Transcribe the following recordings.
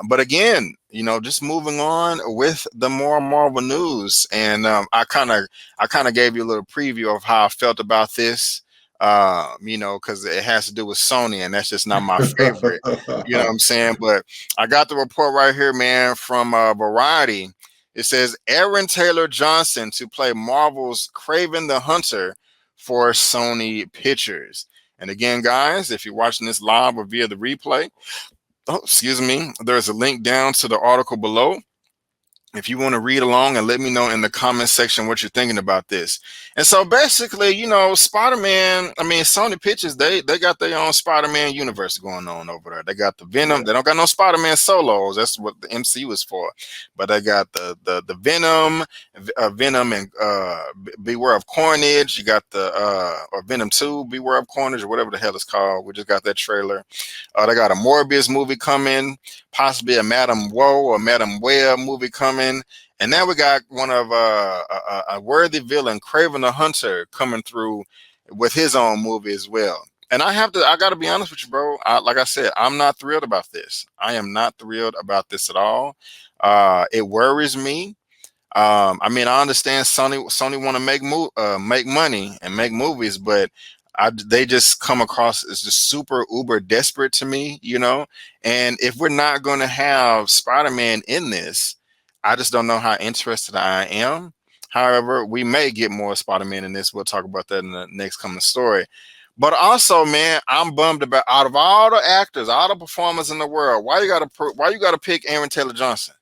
But again, just moving on with the more Marvel news, and I kind of gave you a little preview of how I felt about this. Because it has to do with Sony, and that's just not my favorite. You know what I'm saying? But I got the report right here, man, from Variety. It says Aaron Taylor Johnson to play Marvel's Kraven the Hunter for Sony Pictures. And again, guys, if you're watching this live or via the replay, excuse me, there's a link down to the article below if you want to read along and let me know in the comment section what you're thinking about this. And so basically, Spider-Man, Sony Pictures, they got their own Spider-Man universe going on over there. They got the Venom. They don't got no Spider-Man solos. That's what the MCU is for. But they got the Venom, Venom and Beware of Carnage. You got the or Venom 2, Beware of Carnage, or whatever the hell it's called. We just got that trailer. They got a Morbius movie coming, possibly a Madam Woe or Madam Web movie coming. And now we got one of a worthy villain, Kraven the Hunter, coming through with his own movie as well. And I got to be honest with you, bro. Like I said, I'm not thrilled about this. I am not thrilled about this at all. It worries me. I understand Sony want to make money and make movies, but they just come across as just super uber desperate to me, And if we're not going to have Spider-Man in this, I just don't know how interested I am. However, we may get more Spider-Man in this. We'll talk about that in the next coming story. But also, man, I'm bummed about out of all the actors, all the performers in the world, why you gotta pick Aaron Taylor Johnson?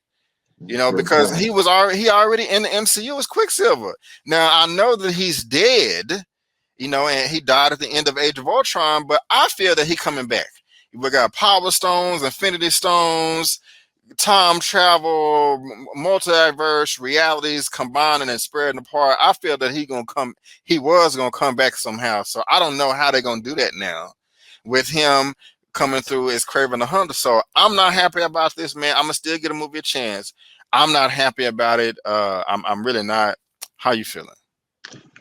Because he already in the MCU as Quicksilver. Now I know that he's dead, and he died at the end of Age of Ultron, but I feel that he coming back. We got Power Stones, Infinity Stones, time travel, multiverse realities combining and spreading apart. I feel that he was gonna come back somehow. So I don't know how they're gonna do that now with him coming through as Kraven the Hunter. So I'm not happy about this, man. I'm gonna still get a movie a chance. I'm not happy about it. I'm really not. How you feeling?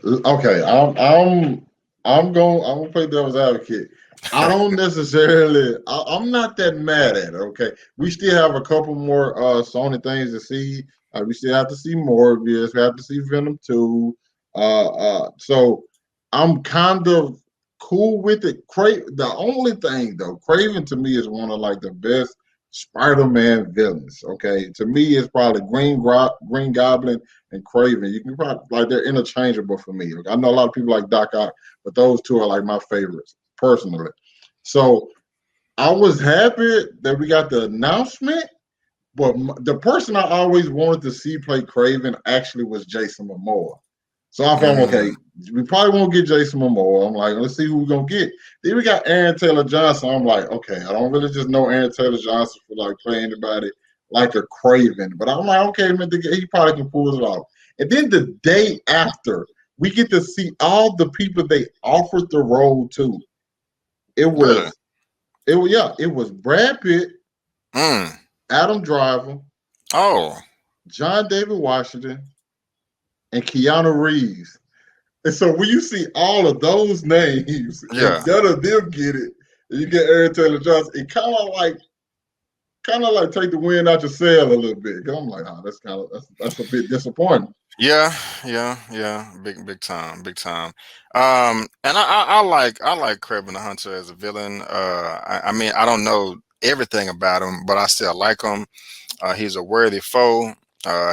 Okay, I'm gonna play devil's advocate. I don't necessarily. I'm not that mad at it. Okay, we still have a couple more Sony things to see. We still have to see Morbius. We have to see Venom 2. So I'm kind of cool with it. The only thing though, Kraven to me is one of like the best Spider-Man villains. Okay, to me it's probably Green Goblin and Kraven. You can probably like they're interchangeable for me. I know a lot of people like Doc Ock, but those two are like my favorites personally. So I was happy that we got the announcement, but the person I always wanted to see play Kraven actually was Jason Momoa. So I thought, okay, we probably won't get Jason Momoa. I'm like, let's see who we're going to get. Then we got Aaron Taylor Johnson. I'm like, okay, I don't really just know Aaron Taylor Johnson for like playing anybody like a Kraven. But I'm like, okay, man, he probably can pull it off. And then the day after, we get to see all the people they offered the role to. It was Brad Pitt, Adam Driver, John David Washington, and Keanu Reeves. And so when you see all of those names, and none of them get it, and you get Aaron Taylor Johnson, it kind of like take the wind out your sail a little bit. I'm like, that's a bit disappointing. Yeah, big time. And I like Kraven the Hunter as a villain. I don't know everything about him, but I still like him. He's a worthy foe.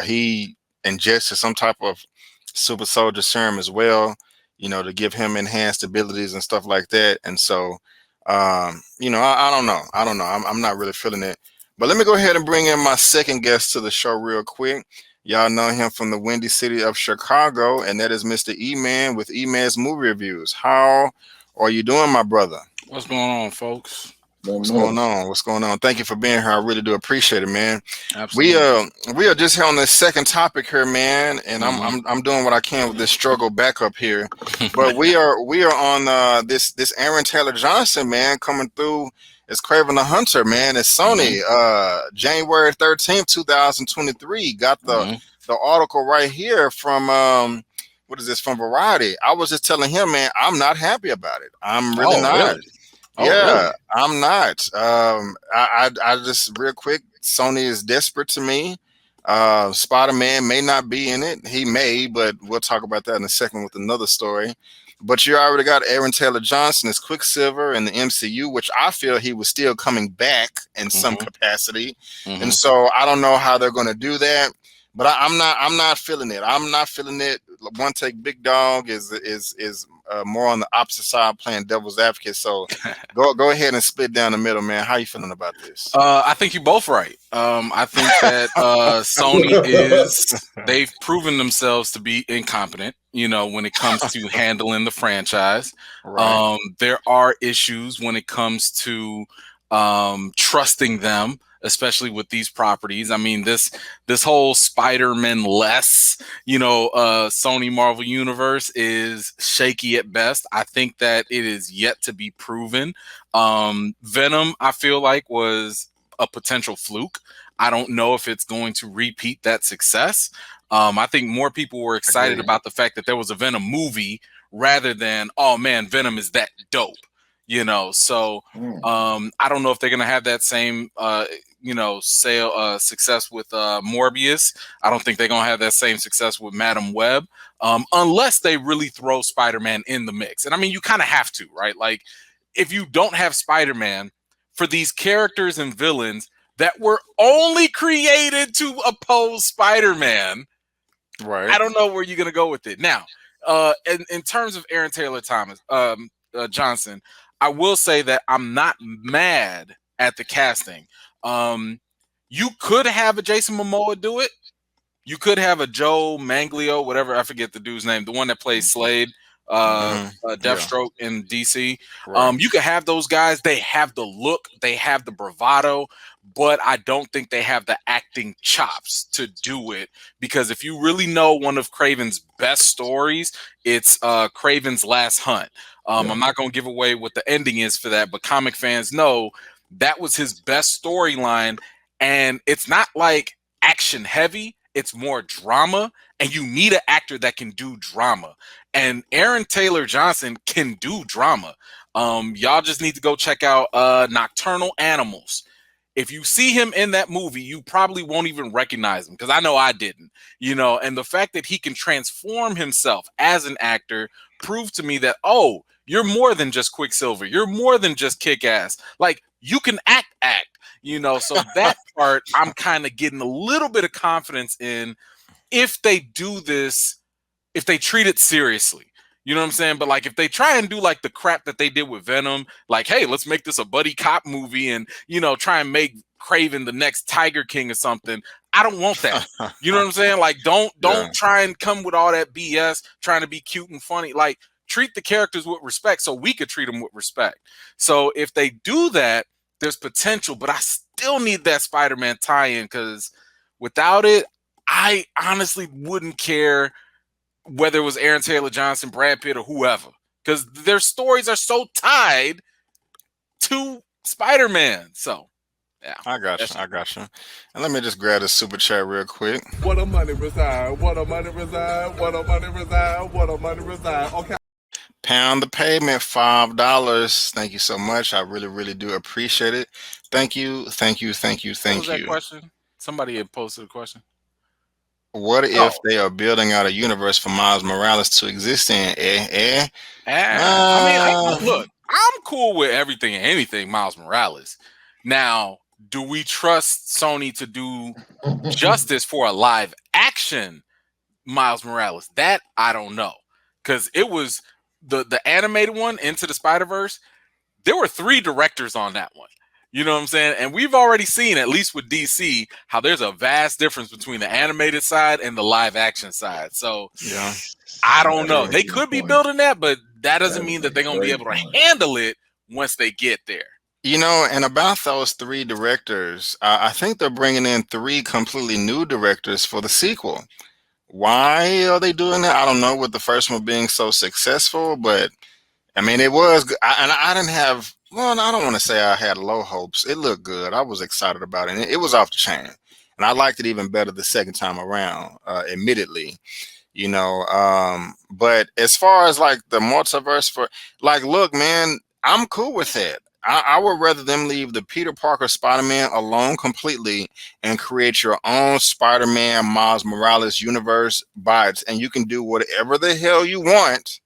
He ingested some type of super soldier serum as well, to give him enhanced abilities and stuff like that. And so, I don't know. I'm not really feeling it. But let me go ahead and bring in my second guest to the show real quick. Y'all know him from the Windy City of Chicago, and that is Mr. Eman with Eman's Movie Reviews. How are you doing, my brother? What's going on, folks? What's going on? Thank you for being here. I really do appreciate it, man. Absolutely. We are just here on this second topic here, man, and I'm doing what I can with this struggle back up here. But we are on this Aaron Taylor Johnson, man, coming through as Kraven the Hunter, man. It's Sony. January 13th, 2023. Got the article right here from what is this, from Variety. I was just telling him, man, I'm not happy about it. I'm really not. Really? Oh, really? Yeah, I'm not. I just real quick. Sony is desperate to me. Spider-Man may not be in it. He may, but we'll talk about that in a second with another story. But you already got Aaron Taylor Johnson as Quicksilver in the MCU, which I feel he was still coming back in some Mm-hmm. capacity. And Mm-hmm. so I don't know how they're going to do that. But I'm not. I'm not feeling it. I'm not feeling it. One Take Big Dog is more on the opposite side, playing devil's advocate. So go ahead and split down the middle, man. How you feeling about this? I think you're both right. I think that Sony they've proven themselves to be incompetent, when it comes to handling the franchise. Right. There are issues when it comes to trusting them, especially with these properties. I mean, this whole Spider-Man Sony Marvel universe is shaky at best. I think that it is yet to be proven. Venom, I feel like, was a potential fluke. I don't know if it's going to repeat that success. I think more people were excited Agreed. about the fact that there was a Venom movie rather than, oh man, Venom is that dope. So I don't know if they're gonna have that same success with Morbius. I don't think they're gonna have that same success with Madam Web, unless they really throw Spider-Man in the mix. And I mean, you kind of have to, right? Like, if you don't have Spider-Man for these characters and villains that were only created to oppose Spider-Man, Right. I don't know where you're gonna go with it. Now, in terms of Aaron Taylor Johnson, I will say that I'm not mad at the casting. You could have a Jason Momoa do it. You could have a Joe Manglio, whatever, I forget the dude's name, the one that plays Slade, Yeah. Deathstroke in DC. Right. You could have those guys. They have the look, they have the bravado, but I don't think they have the acting chops to do it. Because if you really know one of Kraven's best stories, it's Kraven's Last Hunt. I'm not going to give away what the ending is for that, but comic fans know that was his best storyline, and it's not like action heavy. It's more drama, and you need an actor that can do drama. And Aaron Taylor Johnson can do drama. Y'all just need to go check out Nocturnal Animals. If you see him in that movie, you probably won't even recognize him, because I know I didn't. And the fact that he can transform himself as an actor proved to me that, oh, you're more than just Quicksilver. You're more than just Kick-Ass. Like, you can act. So that part I'm kind of getting a little bit of confidence in, if they do this, if they treat it seriously. You know what I'm saying? But like, if they try and do like the crap that they did with Venom, like, hey, let's make this a buddy cop movie and, try and make Kraven the next Tiger King or something, I don't want that. You know what I'm saying? Like, don't try and come with all that BS trying to be cute and funny. Like, treat the characters with respect so we could treat them with respect. So if they do that, there's potential, but I still need that Spider-Man tie-in, because without it, I honestly wouldn't care whether it was Aaron Taylor Johnson, Brad Pitt, or whoever, because their stories are so tied to Spider-Man. So, yeah. I got you. And let me just grab the super chat real quick. What a money reside, what a money reside, what a money reside, what a money reside. Okay. Pound the payment, $5. Thank you so much. I really, really do appreciate it. Thank you. What was that question? Somebody had posted a question. What if they are building out a universe for Miles Morales to exist in? I mean, look, I'm cool with everything and anything Miles Morales. Now, do we trust Sony to do justice for a live action Miles Morales? That I don't know, because it was the animated one, Into the Spider-Verse. There were 3 directors on that one. You know what I'm saying? And we've already seen, at least with DC, how there's a vast difference between the animated side and the live action side. So Yeah, I don't know. They could be building that, but that doesn't mean that they're going to be able to handle it once they get there. and about those 3 directors, I think they're bringing in 3 completely new directors for the sequel. Why are they doing that? I don't know, with the first one being so successful, but I mean, it was good. I didn't have, well, I don't want to say I had low hopes. It looked good. I was excited about it. And it was off the chain. And I liked it even better the second time around, admittedly. But as far as like the multiverse look, man, I'm cool with that. I would rather them leave the Peter Parker Spider-Man alone completely and create your own Spider-Man Miles Morales universe and you can do whatever the hell you want,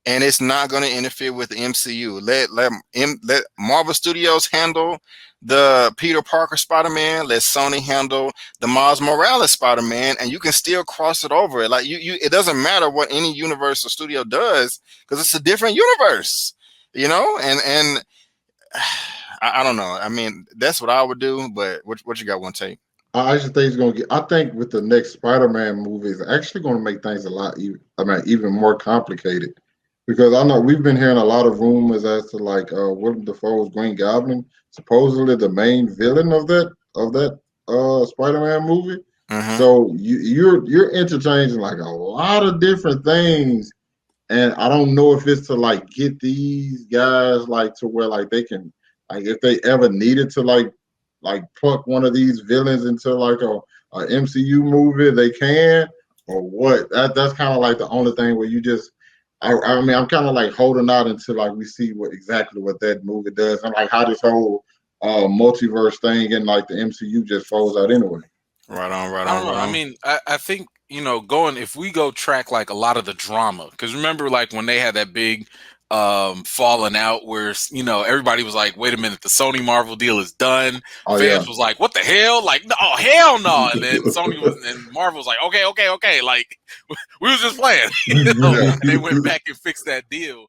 and it's not going to interfere with the MCU. Let Marvel Studios handle the Peter Parker Spider-Man. Let Sony handle the Miles Morales Spider-Man, and you can still cross it over. Like it doesn't matter what any universe or studio does because it's a different universe, and I don't know. I mean, that's what I would do. But what you got? One take? I actually think it's going to get. I think with the next Spider-Man movie, it's actually going to make things a lot. Even more complicated, because I know we've been hearing a lot of rumors as to like Willem Dafoe's Green Goblin, supposedly the main villain of that Spider-Man movie. Mm-hmm. So you're interchanging like a lot of different things, and I don't know if it's to like get these guys like to where like they can like if they ever needed to like pluck one of these villains into like a MCU movie, they can, or what. That's kind of like the only thing where you just I mean I'm kind of like holding out until like we see exactly what that movie does and like how this whole multiverse thing and like the MCU just folds out anyway. Right on. I don't know. I mean, I think, if we go track like a lot of the drama, because remember like when they had that big falling out where, everybody was like, wait a minute, the Sony Marvel deal is done. Fans was like, what the hell? Like, no, hell no. And then and Marvel was like, okay. Like, we was just playing. And they went back and fixed that deal.